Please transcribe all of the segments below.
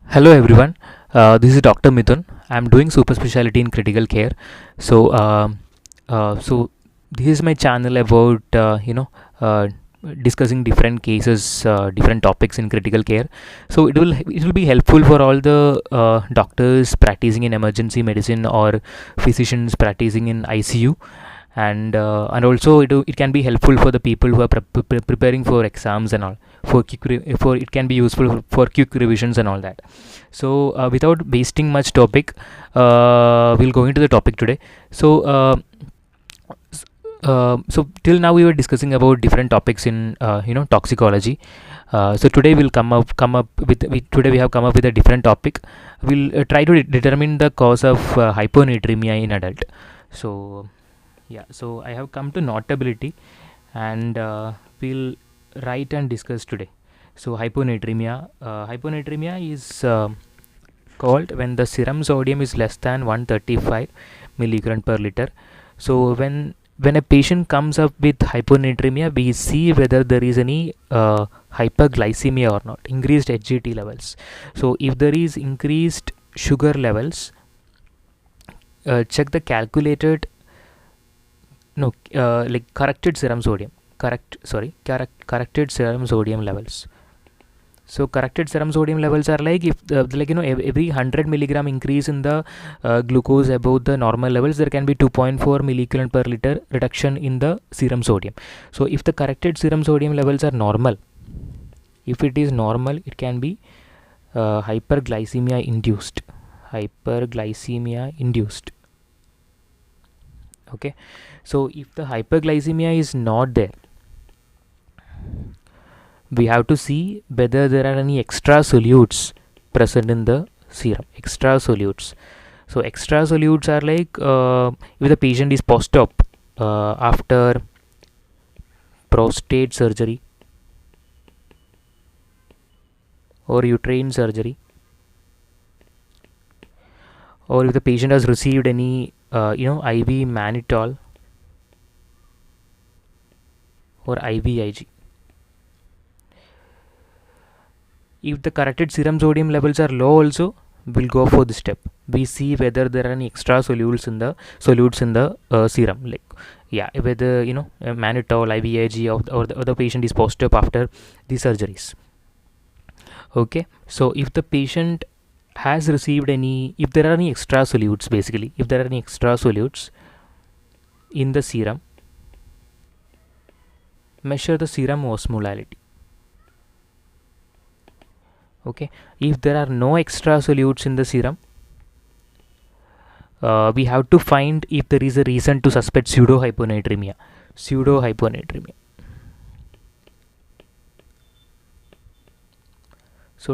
Hello everyone, this is Dr. Mithun. I'm doing super specialty in critical care. So, so this is my channel about uh, discussing different cases, different topics in critical care. So it will be helpful for all the doctors practicing in emergency medicine or physicians practicing in ICU, and also it can be helpful for the people who are preparing for exams and all. For it can be useful for quick revisions and all that. So without wasting much topic, we'll go into the topic today. So till now we were discussing about different topics in toxicology. So today we'll today we have come up with a different topic. We'll try to determine the cause of hyponatremia in adult. So yeah, so I have come to notability, and we'll write and discuss today. So hyponatremia is called when the serum sodium is less than 135 millicurrent per liter. So when a patient comes up with hyponatremia, we see whether there is any hyperglycemia or not, increased HGT levels. So if there is increased sugar levels, check the calculated like corrected serum sodium corrected serum sodium levels. So corrected serum sodium levels are like if every 100 milligram increase in the glucose above the normal levels, there can be 2.4 millicurrent per liter reduction in the serum sodium. So if the corrected serum sodium levels are normal, if it is normal, it can be hyperglycemia induced. Okay, so if the hyperglycemia is not there, we have to see whether there are any extra solutes present in the serum. Extra solutes. So extra solutes are like if the patient is post-op after prostate surgery or uterine surgery, or if the patient has received any IV mannitol or IVIG. If the corrected serum sodium levels are low also, we'll go for this step. We see whether there are any extra solutes in the serum, like whether mannitol, IVIG, or the patient is post-op after the surgeries. Okay, so if the patient has received if there are any extra solutes, basically if there are any extra solutes in the serum, measure the serum osmolality. Okay, if there are no extra solutes in the serum, we have to find if there is a reason to suspect pseudohyponatremia. So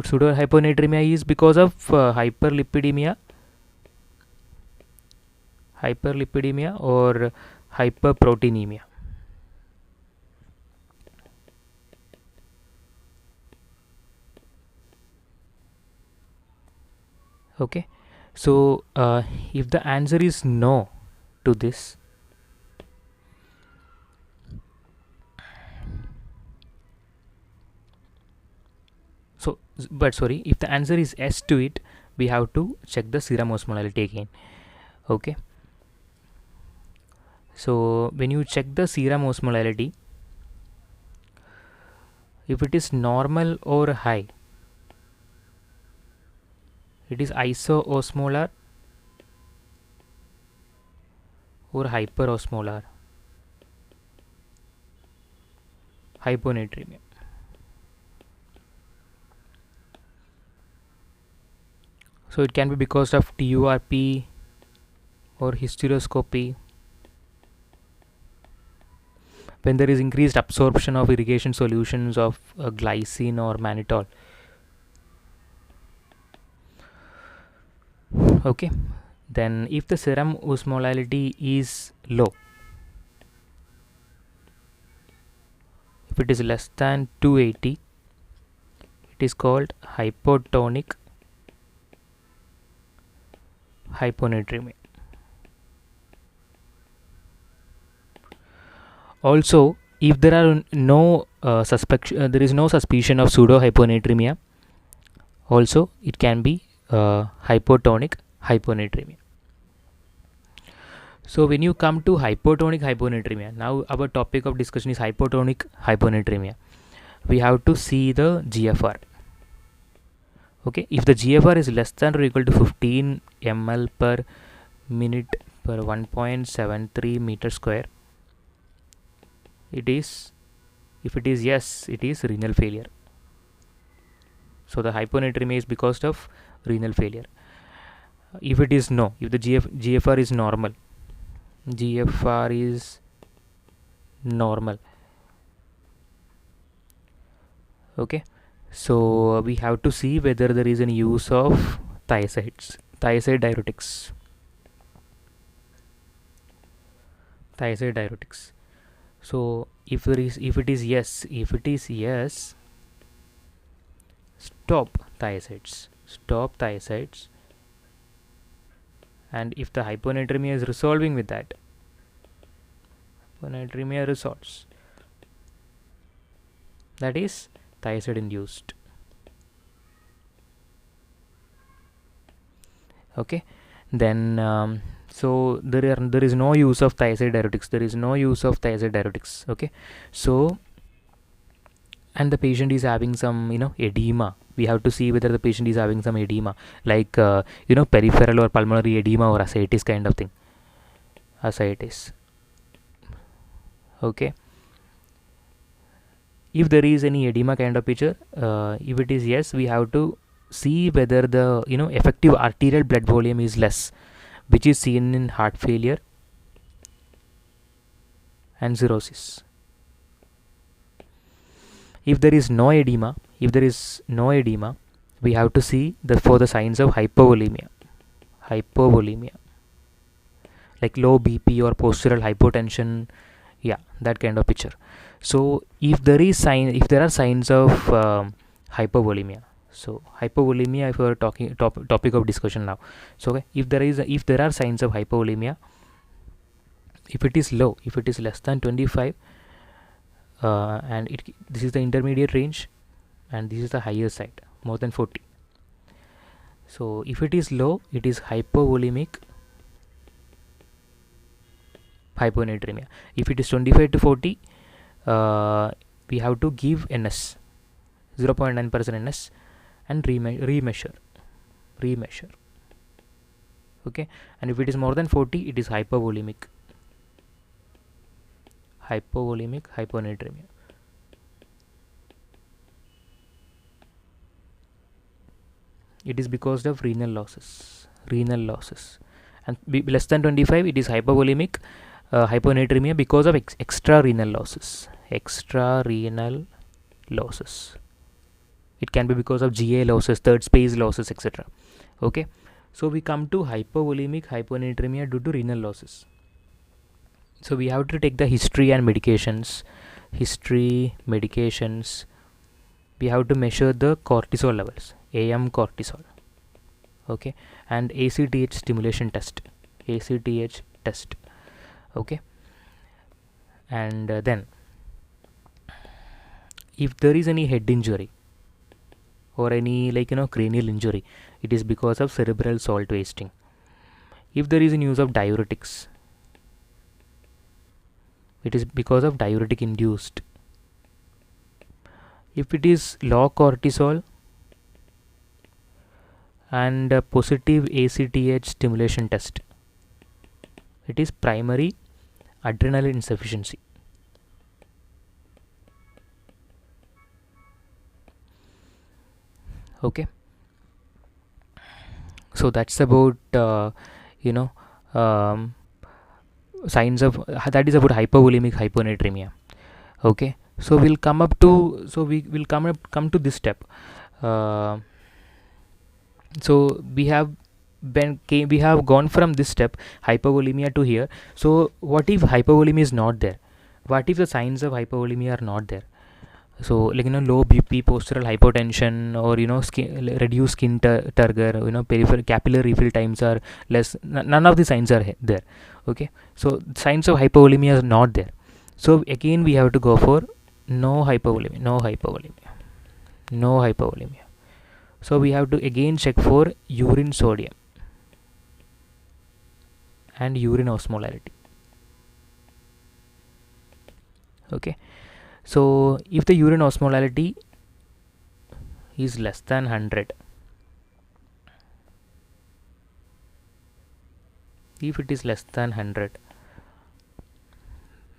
pseudohyponatremia is because of hyperlipidemia or hyperproteinemia. Okay, so if the answer is no to this, if the answer is yes to it, we have to check the serum osmolality again. Okay, so when you check the serum osmolality, if it is normal or high, it is isoosmolar or hyperosmolar hyponatremia. So it can be because of TURP or hysteroscopy, when there is increased absorption of irrigation solutions of glycine or mannitol. Okay, then if the serum osmolality is low, if it is less than 280, it is called hypotonic hyponatremia. Also, if there are no there is no suspicion of pseudohyponatremia Also it can be hypotonic hyponatremia. So when you come to hypotonic hyponatremia, now our topic of discussion is hypotonic hyponatremia. We have to see the GFR. Okay, if the GFR is less than or equal to 15 ml per minute per 1.73 meter square, it is, if it is yes, it is renal failure. So the hyponatremia is because of renal failure. If it is no, if the GFR is normal, GFR is normal, okay, so we have to see whether there is any use of thiazides, thiazide diuretics, thiazide diuretics. So if it is yes, stop thiazides, and if the hyponatremia is resolving with that, hyponatremia resolves, that is thiazide induced. Okay, then so there is no use of thiazide diuretics, okay. So, and the patient is having some edema. We have to see whether the patient is having some edema, like peripheral or pulmonary edema or ascites kind of thing, ascites. Okay, if there is any edema kind of picture, if it is yes, we have to see whether the effective arterial blood volume is less, which is seen in heart failure and cirrhosis. If there is no edema, we have to see for the signs of hypovolemia, like low BP or postural hypotension, yeah, that kind of picture. So if there are signs of hypovolemia, so hypovolemia, if we are talking topic of discussion now, so okay, if there are signs of hypovolemia, if it is low, if it is less than 25, and this is the intermediate range, and this is the higher side, more than 40. So if it is low, it is hypovolemic hyponatremia. If it is 25 to 40, we have to give NS, 0.9% NS, and remeasure. Okay, and if it is more than 40, it is hypovolemic hyponatremia. It is because of renal losses, and less than 25, it is hypovolemic hyponatremia because of extra renal losses. It can be because of GA losses, third space losses, etc. Okay, so we come to hypovolemic hyponatremia due to renal losses. So we have to take the history and medications. We have to measure the cortisol levels, AM cortisol, okay, and ACTH stimulation test, okay, and then if there is any head injury or any cranial injury, it is because of cerebral salt wasting. If there is an use of diuretics, it is because of diuretic induced. If it is low cortisol and positive ACTH stimulation test, it is primary adrenal insufficiency. Okay, so that's about signs of that is about hypovolemic hyponatremia. Okay, so we'll come to this step. So we have gone from this step, hypovolemia, to here. So what if hypovolemia is not there? What if the signs of hypovolemia are not there? So low BP, postural hypotension, or reduced skin turgor, peripheral capillary refill times are less. None of the signs are there. Okay, so signs of hypovolemia is not there. So again we have to go for no hypovolemia. So we have to again check for urine sodium and urine osmolarity. Okay, so if the urine osmolarity is less than 100, if it is less than 100,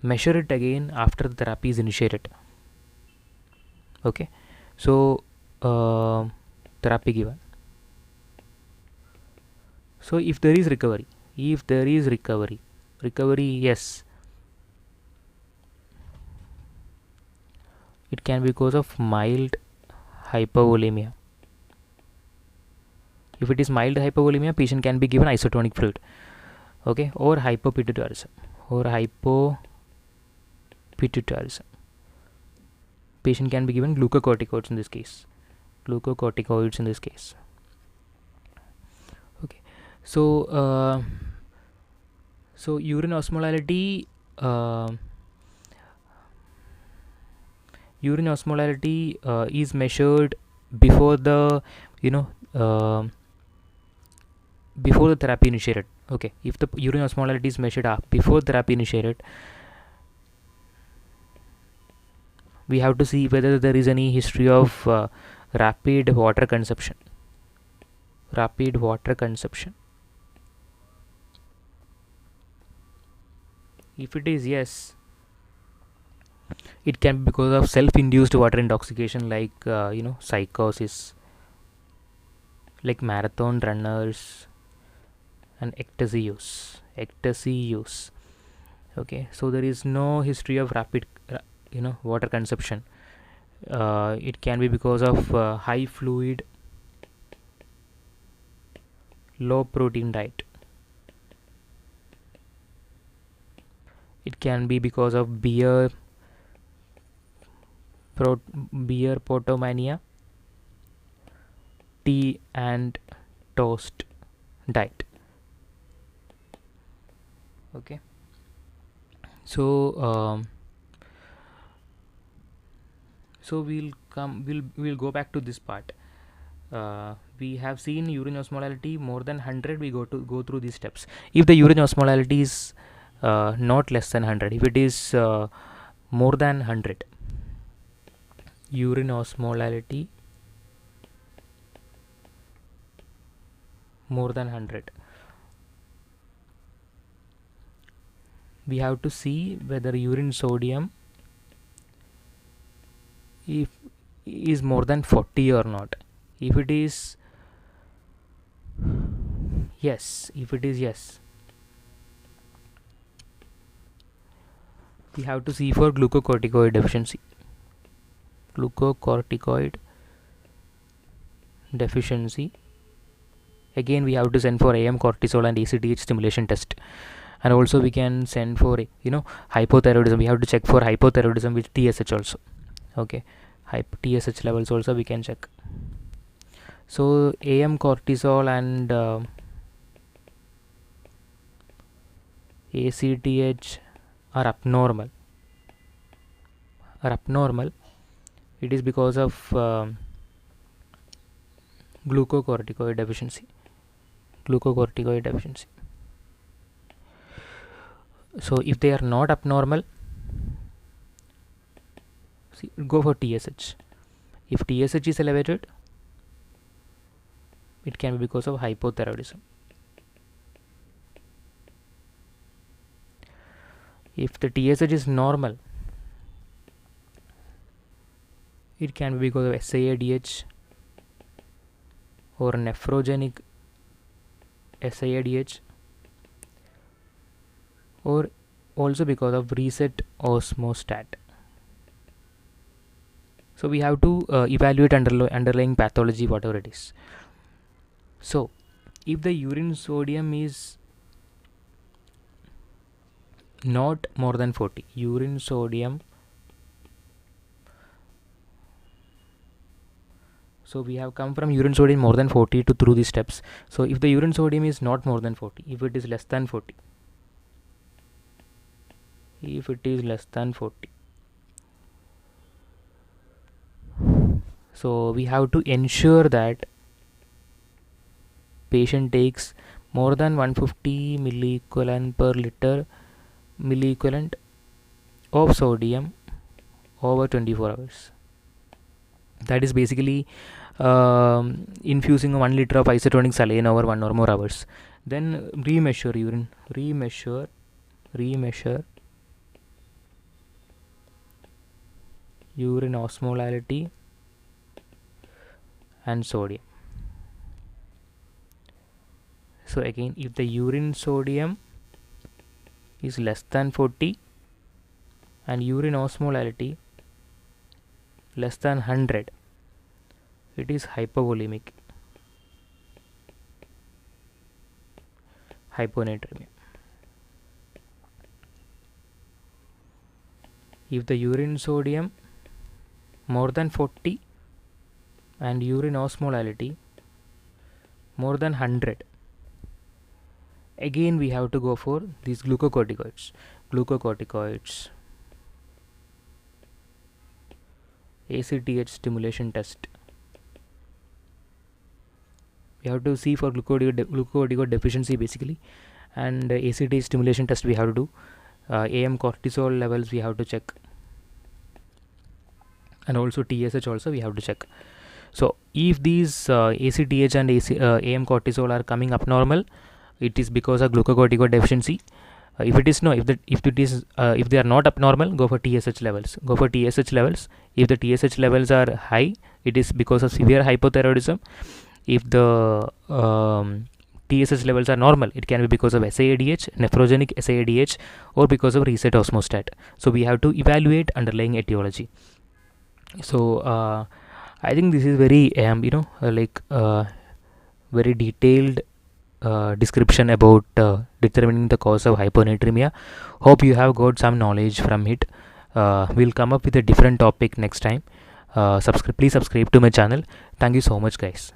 measure it again after the therapy is initiated. Okay, so therapy given. So if there is recovery, yes, it can be because of mild hypovolemia. If it is mild hypovolemia, patient can be given isotonic fluid, okay, or hypopituitarism. Patient can be given glucocorticoids in this case. Okay, so so urine osmolarity is measured before the before the therapy initiated. Okay, if the urine osmolarity is measured before therapy initiated, we have to see whether there is any history of rapid water consumption. If it is yes, it can be because of self-induced water intoxication, like psychosis, like marathon runners and ecstasy use. Okay, so there is no history of rapid water consumption. It can be because of high fluid, low protein diet. It can be because of beer potomania, tea and toast diet. Okay, so so we'll go back to this part. We have seen urine osmolarity more than 100. We go through these steps. If the urine osmolarity is not less than 100, if it is more than 100, urine osmolarity more than 100, we have to see whether urine sodium is more than 40 or not. If it is yes, we have to see for glucocorticoid deficiency. Again, we have to send for AM cortisol and ACTH stimulation test, and also we can send for hypothyroidism. We have to check for hypothyroidism with TSH also. Okay, TSH levels also we can check. So AM cortisol and ACTH are abnormal. It is because of glucocorticoid deficiency. So if they are not abnormal, go for TSH. If TSH is elevated, it can be because of hypothyroidism. If the TSH is normal, it can be because of SIADH or nephrogenic SIADH, or also because of reset osmostat. So we have to evaluate underlying pathology, whatever it is. So if the urine sodium is not more than 40, so we have come from urine sodium more than 40 to through these steps. So if the urine sodium is not more than 40, if it is less than 40, so we have to ensure that patient takes more than 150 milliequivalent per liter milliequivalent of sodium over 24 hours. That is basically infusing 1 liter of isotonic saline over 1 or more hours. Then remeasure urine, remeasure urine osmolality and sodium. So again, if the urine sodium is less than 40 and urine osmolality less than 100, it is hypovolemic, hyponatremia. If the urine sodium more than 40 and urine osmolality more than 100, again we have to go for these glucocorticoids, ACTH stimulation test. We have to see for glucocorticoid deficiency basically, and ACTH stimulation test we have to do. AM cortisol levels we have to check, and also TSH also we have to check. So if these ACTH and AM cortisol are coming abnormal, it is because of glucocorticoid deficiency. If it is no, if they are not abnormal, go for TSH levels. If the TSH levels are high, it is because of severe hypothyroidism. If the TSH levels are normal, it can be because of SIADH, nephrogenic SIADH, or because of reset osmostat. So we have to evaluate underlying etiology. So I think this is very very detailed description about determining the cause of hyponatremia. Hope you have got some knowledge from it. We'll come up with a different topic next time. Please subscribe to my channel. Thank you so much, guys.